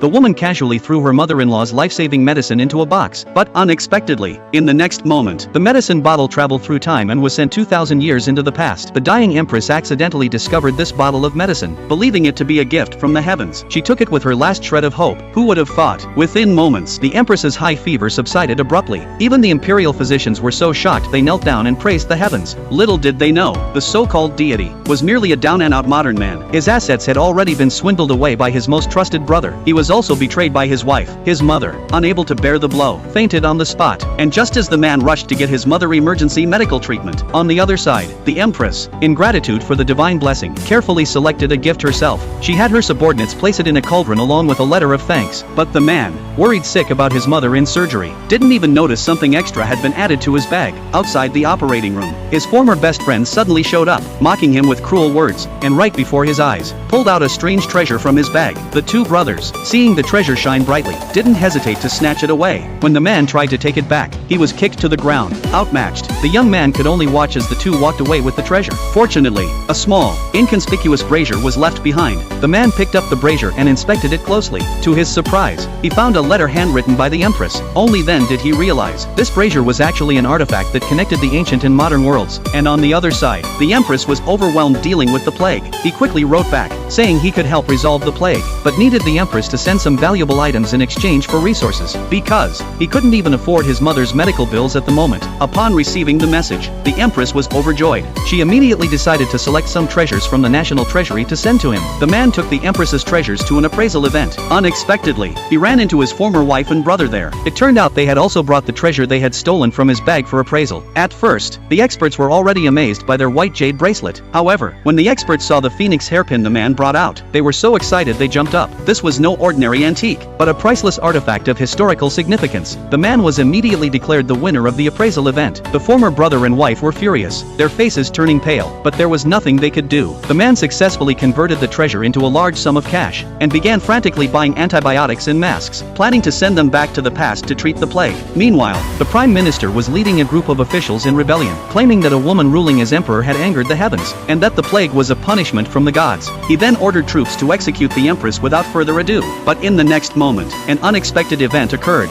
the woman casually threw her mother-in-law's life-saving medicine into a box, but unexpectedly, in the next moment, the medicine bottle traveled through time and was sent 2,000 years into the past. The dying empress accidentally discovered this bottle of medicine, believing it to be a gift from the heavens. She took it with her last shred of hope. Who would have thought? Within moments, the empress's high fever subsided abruptly. Even the imperial physicians were so shocked they knelt down and praised the heavens. Little did they know, the so-called deity was merely a down-and-out modern man. His assets had already been swindled away by his most trusted brother. He was also betrayed by his wife. His mother, unable to bear the blow, fainted on the spot, and just as the man rushed to get his mother emergency medical treatment, on the other side, the empress, in gratitude for the divine blessing, carefully selected a gift herself. She had her subordinates place it in a cauldron along with a letter of thanks. But the man, worried sick about his mother in surgery, didn't even notice something extra had been added to his bag. Outside the operating room, his former best friend suddenly showed up, mocking him with cruel words, and right before his eyes, pulled out a strange treasure from his bag. The two brothers, seeing the treasure shine brightly, didn't hesitate to snatch it away. When the man tried to take it back, he was kicked to the ground, outmatched. The young man could only watch as the two walked away with the treasure. Fortunately, a small, inconspicuous brazier was left behind. The man picked up the brazier and inspected it closely. To his surprise, he found a letter handwritten by the empress. Only then did he realize this brazier was actually an artifact that connected the ancient and modern worlds. And on the other side, the empress was overwhelmed dealing with the plague. He quickly wrote back, saying he could help resolve the plague, but needed the empress to send some valuable items in exchange for resources, because he couldn't even afford his mother's medical bills at the moment. Upon receiving the message, the empress was overjoyed. She immediately decided to select some treasures from the national treasury to send to him. The man took the empress's treasures to an appraisal event. Unexpectedly, he ran into his former wife and brother there. It turned out they had also brought the treasure they had stolen from his bag for appraisal. At first, the experts were already amazed by their white jade bracelet. However, when the experts saw the phoenix hairpin the man brought out, they were so excited they jumped up. This was no ordinary antique, but a priceless artifact of historical significance. The man was immediately declared the winner of the appraisal event. The former brother and wife were furious, their faces turning pale, but there was nothing they could do. The man successfully converted the treasure into a large sum of cash, and began frantically buying antibiotics and masks, planning to send them back to the past to treat the plague. Meanwhile, the prime minister was leading a group of officials in rebellion, claiming that a woman ruling as emperor had angered the heavens, and that the plague was a punishment from the gods. He then ordered troops to execute the empress without further ado. But in the next moment, an unexpected event occurred.